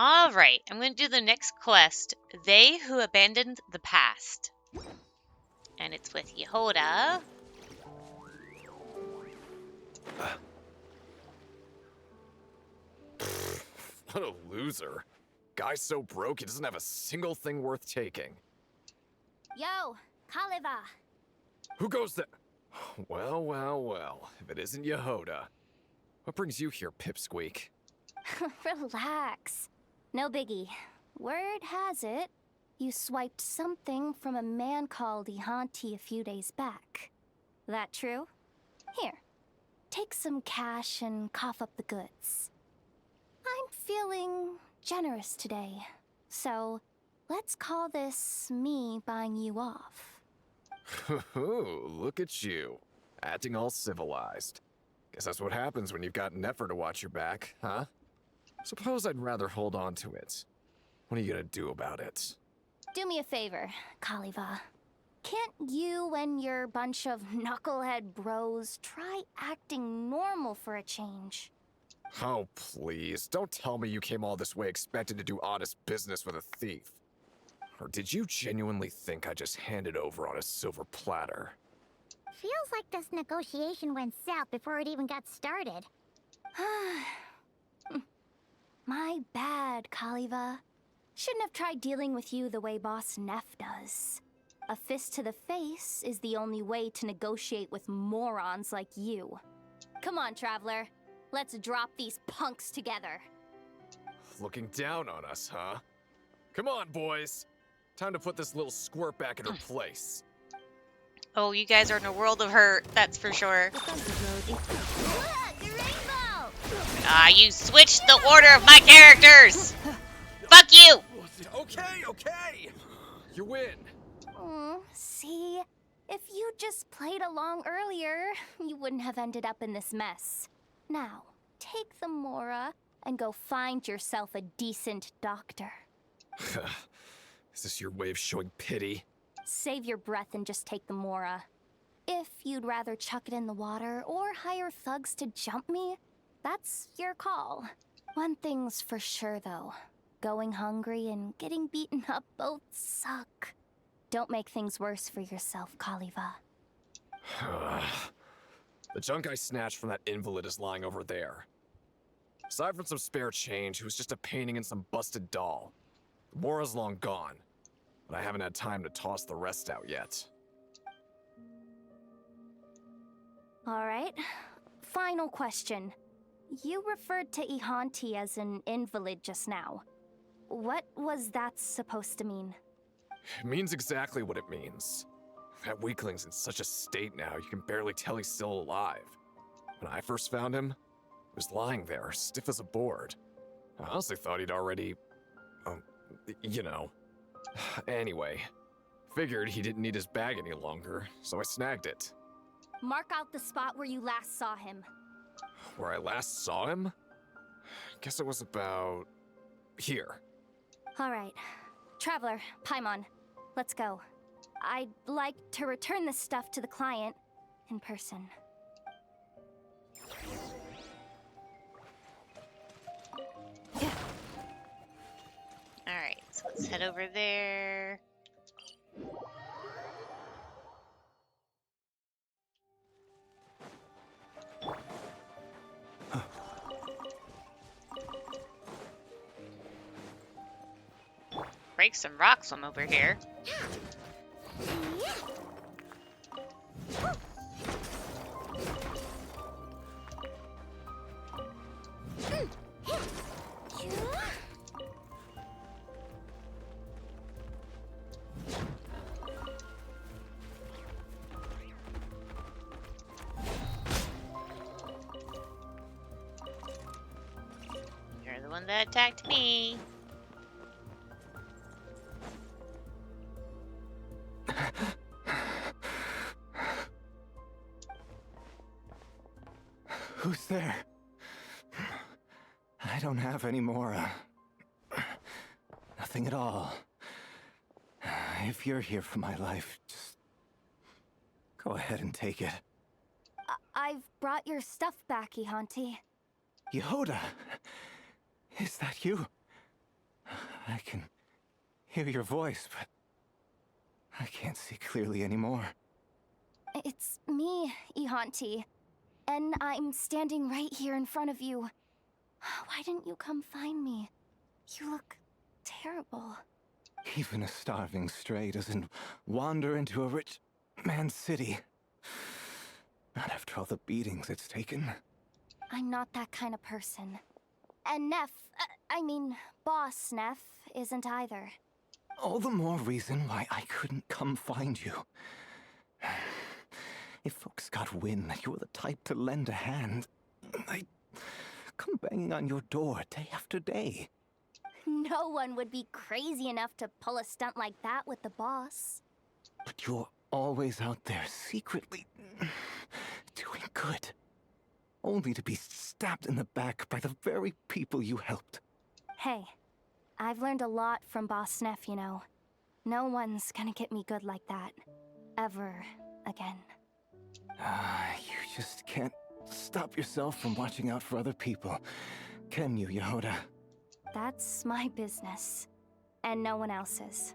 Alright, I'm going to do the next quest. They Who Abandoned the Past. And it's with Yehoda. What a loser. Guy's so broke he doesn't have a single thing worth taking. Yo, Kaliva. Who goes there? Well, well, well. If it isn't Yehoda. What brings you here, Pipsqueak? Relax. No biggie. Word has it, you swiped something from a man called Ihanti a few days back. That true? Here, take some cash and cough up the goods. I'm feeling generous today, so let's call this me buying you off. Look at you. Acting all civilized. Guess that's what happens when you've got Nefer to watch your back, huh? Suppose I'd rather hold on to it. What are you gonna do about it? Do me a favor, Kaliva. Can't you and your bunch of knucklehead bros try acting normal for a change? Oh, please. Don't tell me you came all this way expecting to do honest business with a thief. Or did you genuinely think I just handed over on a silver platter? Feels like this negotiation went south before it even got started. My bad, Kaliva. Shouldn't have tried dealing with you the way Boss Neff does. A fist to the face is the only way to negotiate with morons like you. Come on, Traveler. Let's drop these punks together. Looking down on us, huh? Come on, boys. Time to put this little squirt back in her place. Oh, you guys are in a world of hurt, that's for sure. Look, the rainbow! Ah, you switched the order of my characters! Fuck you! Okay, okay! You win. See? If you just played along earlier, you wouldn't have ended up in this mess. Now, take the Mora and go find yourself a decent doctor. Is this your way of showing pity? Save your breath and just take the Mora. If you'd rather chuck it in the water or hire thugs to jump me, that's your call. One thing's for sure, though. Going hungry and getting beaten up both suck. Don't make things worse for yourself, Kaliva. The junk I snatched from that invalid is lying over there. Aside from some spare change, it was just a painting and some busted doll. The Mora's long gone, but I haven't had time to toss the rest out yet. Alright. Final question. You referred to Ihanti as an invalid just now. What was that supposed to mean? It means exactly what it means. That weakling's in such a state now, you can barely tell he's still alive. When I first found him, he was lying there, stiff as a board. I honestly thought he'd already... you know. Anyway, figured he didn't need his bag any longer, so I snagged it. Mark out the spot where you last saw him. Where I last saw him? Guess it was about... here. Alright. Traveler, Paimon, let's go. I'd like to return this stuff to the client in person. Alright, so let's head over there. Break some rocks from over here. You're the one that attacked me. Who's there? I don't have any more. Nothing at all. If you're here for my life, just go ahead and take it. I've brought your stuff back, Ihanti. Yehoda! Is that you? I can hear your voice, but I can't see clearly anymore. It's me, Ihanti. And I'm standing right here in front of you. Why didn't you come find me? You look terrible. Even a starving stray doesn't wander into a rich man's city. Not after all the beatings it's taken. I'm not that kind of person. And Boss Neff isn't either. All the more reason why I couldn't come find you. If folks got wind that you were the type to lend a hand, I'd come banging on your door day after day. No one would be crazy enough to pull a stunt like that with the boss. But you're always out there secretly doing good. Only to be stabbed in the back by the very people you helped. Hey, I've learned a lot from Boss Neff, you know. No one's gonna get me good like that. Ever again. You just can't stop yourself from watching out for other people, can you, Yehoda? That's my business. And no one else's.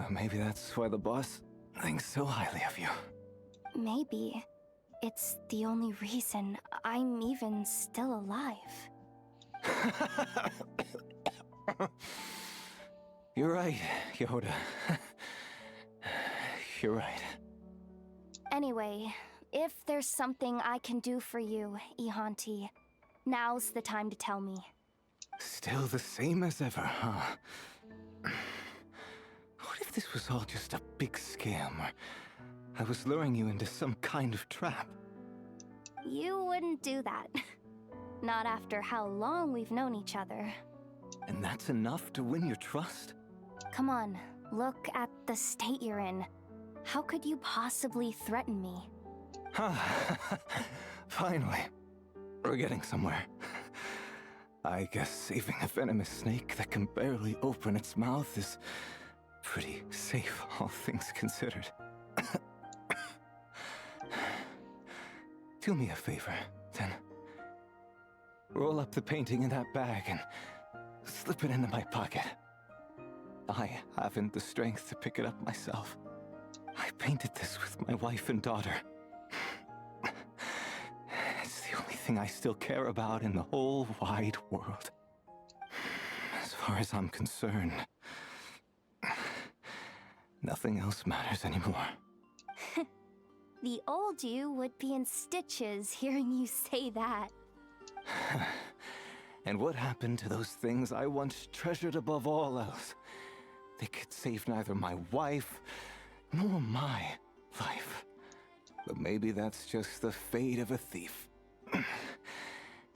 Maybe that's why the boss thinks so highly of you. Maybe. It's the only reason I'm even still alive. You're right, Yehoda. You're right. Anyway, if there's something I can do for you, Ihanti, now's the time to tell me. Still the same as ever, huh? What if this was all just a big scam, or I was luring you into some kind of trap? You wouldn't do that. Not after how long we've known each other. And that's enough to win your trust? Come on, look at the state you're in. How could you possibly threaten me? Finally. We're getting somewhere. I guess saving a venomous snake that can barely open its mouth is pretty safe, all things considered. Do me a favor, then. Roll up the painting in that bag and slip it into my pocket. I haven't the strength to pick it up myself. I painted this with my wife and daughter. It's the only thing I still care about in the whole wide world. As far as I'm concerned, nothing else matters anymore. The old you would be in stitches hearing you say that. And what happened to those things I once treasured above all else? They could save neither my wife nor my life. But maybe that's just the fate of a thief.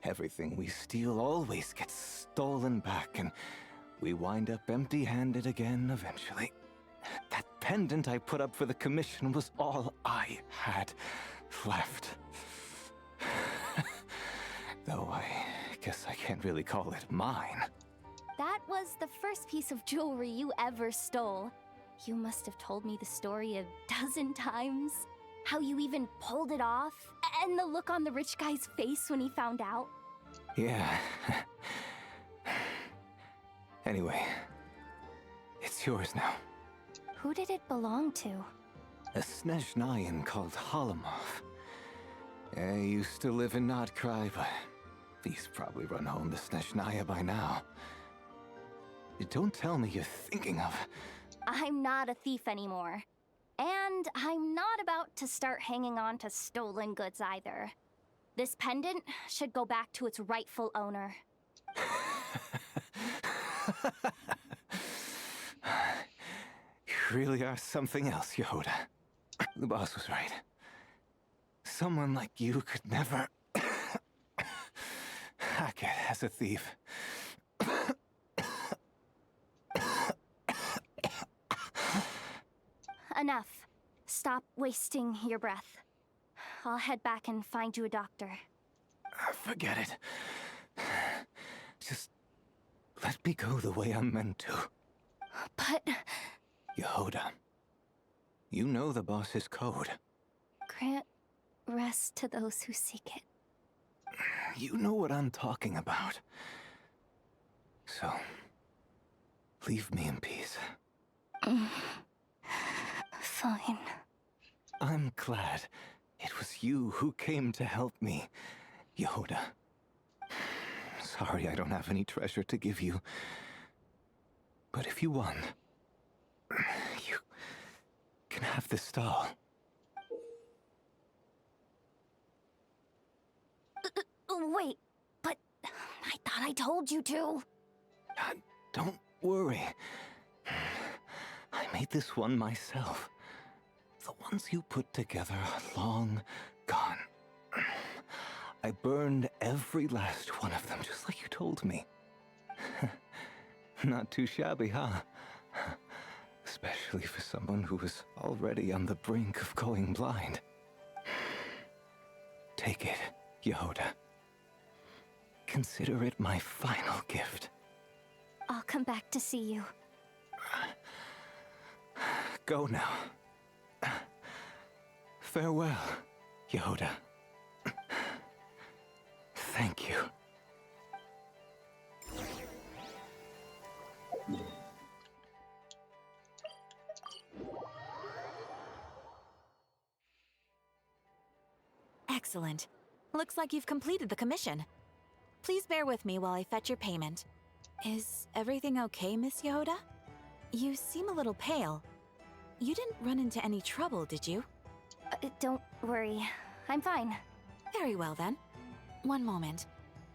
Everything we steal always gets stolen back, and we wind up empty-handed again eventually. That pendant I put up for the commission was all I had left. Though I guess I can't really call it mine. That was the first piece of jewelry you ever stole. You must have told me the story a dozen times. How you even pulled it off, and the look on the rich guy's face when he found out. Yeah. Anyway, it's yours now. Who did it belong to? A Snezhnayan called Halamov. I used to live in Nod-krai, but he's probably run home to Snezhnaya by now. Don't tell me you're thinking of... I'm not a thief anymore. And I'm not about to start hanging on to stolen goods either. This pendant should go back to its rightful owner. You really are something else, Yehoda. The boss was right. Someone like you could never hack it as a thief. Enough. Stop wasting your breath. I'll head back and find you a doctor. Forget it. Just let me go the way I'm meant to. But... Yehoda, you know the boss's code. Grant rest to those who seek it. You know what I'm talking about. So, leave me in peace. Fine. I'm glad it was you who came to help me, Yehoda. Sorry I don't have any treasure to give you. But if you won, you can have this doll. Wait, but I thought I told you to. Don't worry. I made this one myself. The ones you put together are long gone. I burned every last one of them, just like you told me. Not too shabby, huh? Especially for someone who was already on the brink of going blind. Take it, Yehoda. Consider it my final gift. I'll come back to see you. Go now. Farewell, Yehoda. Thank you. Excellent. Looks like you've completed the commission. Please bear with me while I fetch your payment. Is everything okay, Miss Yehoda? You seem a little pale. You didn't run into any trouble, did you? Don't worry. I'm fine. Very well, then. One moment.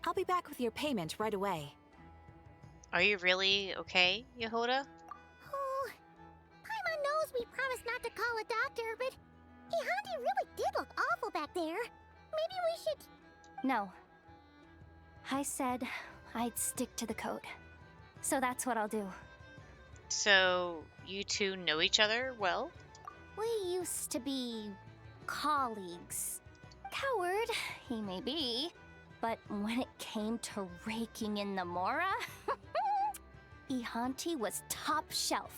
I'll be back with your payment right away. Are you really okay, Yehoda? Oh, Paimon knows we promised not to call a doctor, but Ihanti really did look awful back there. Maybe we should... No. I said I'd stick to the code. So that's what I'll do. So, you two know each other well? We used to be colleagues. Coward, he may be, but when it came to raking in the Mora, Ihanti was top shelf.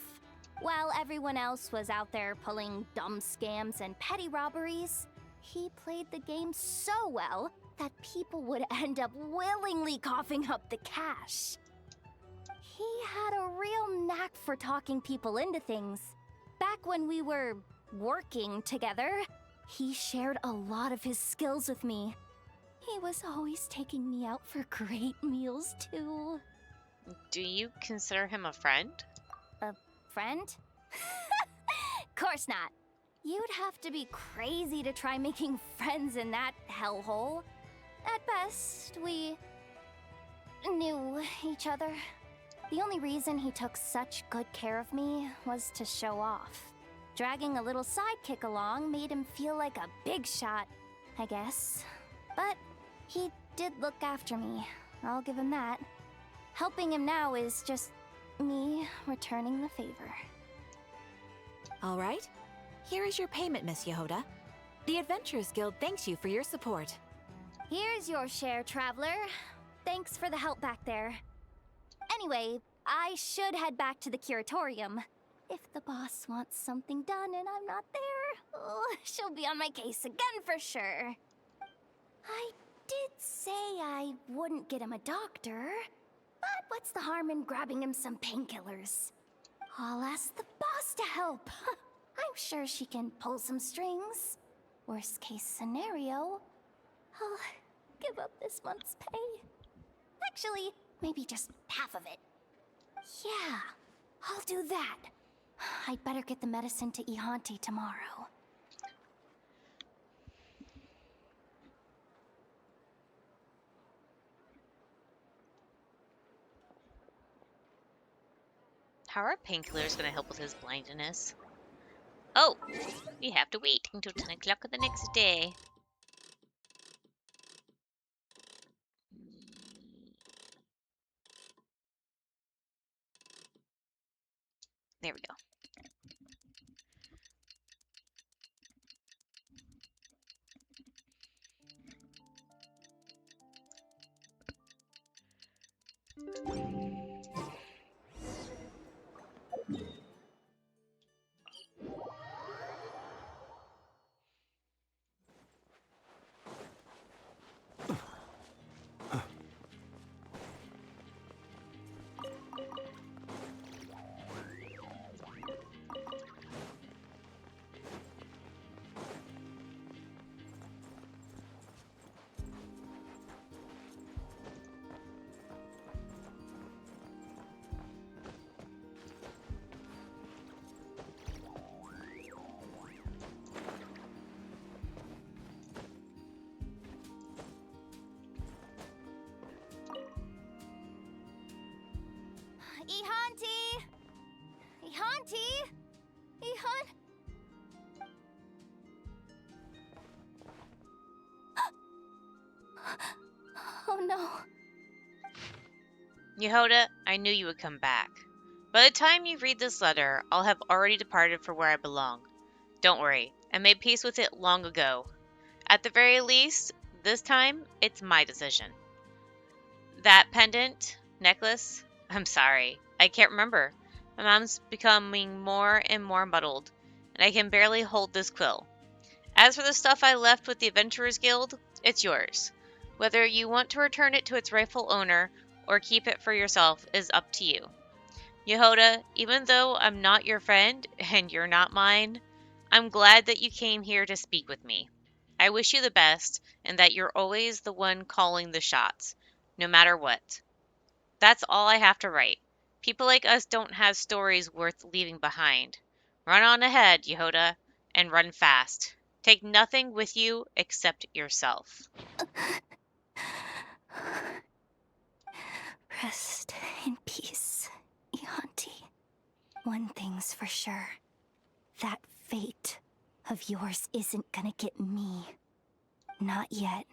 While everyone else was out there pulling dumb scams and petty robberies, he played the game so well that people would end up willingly coughing up the cash. He had a real knack for talking people into things. Back when we were working together, he shared a lot of his skills with me. He was always taking me out for great meals, too. Do you consider him a friend? A friend? Course not. You'd have to be crazy to try making friends in that hellhole. At best, we knew each other. The only reason he took such good care of me was to show off. Dragging a little sidekick along made him feel like a big shot, I guess. But he did look after me, I'll give him that. Helping him now is just me returning the favor. All right. Here is your payment, Miss Yehoda. The Adventurers Guild thanks you for your support. Here's your share, traveler. Thanks for the help back there. Anyway, I should head back to the curatorium. If the boss wants something done and I'm not there, she'll be on my case again for sure. I did say I wouldn't get him a doctor, but what's the harm in grabbing him some painkillers? I'll ask the boss to help. I'm sure she can pull some strings. Worst case scenario, I'll give up this month's pay. Actually, maybe just half of it. Yeah, I'll do that. I'd better get the medicine to Ihanti tomorrow. How are painkillers going to help with his blindness? Oh, we have to wait until 10 o'clock the next day. There we go. Ihanti! Ihanti! Ihan... Oh no. Yehoda, I knew you would come back. By the time you read this letter, I'll have already departed for where I belong. Don't worry, I made peace with it long ago. At the very least, this time, it's my decision. That pendant, necklace, I'm sorry, I can't remember. My mom's becoming more and more muddled, and I can barely hold this quill. As for the stuff I left with the Adventurers Guild, it's yours. Whether you want to return it to its rightful owner or keep it for yourself is up to you. Yehoda, even though I'm not your friend and you're not mine, I'm glad that you came here to speak with me. I wish you the best and that you're always the one calling the shots, no matter what. That's all I have to write. People like us don't have stories worth leaving behind. Run on ahead, Yehoda, and run fast. Take nothing with you except yourself. Rest in peace, Ihanti. One thing's for sure. That fate of yours isn't gonna get me. Not yet,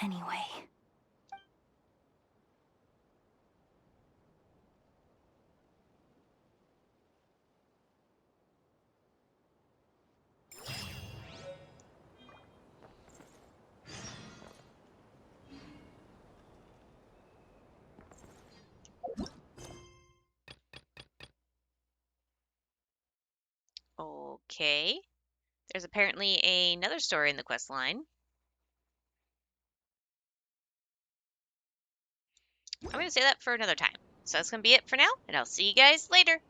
anyway. Okay. There's apparently another story in the quest line. I'm going to say that for another time. So that's going to be it for now, and I'll see you guys later.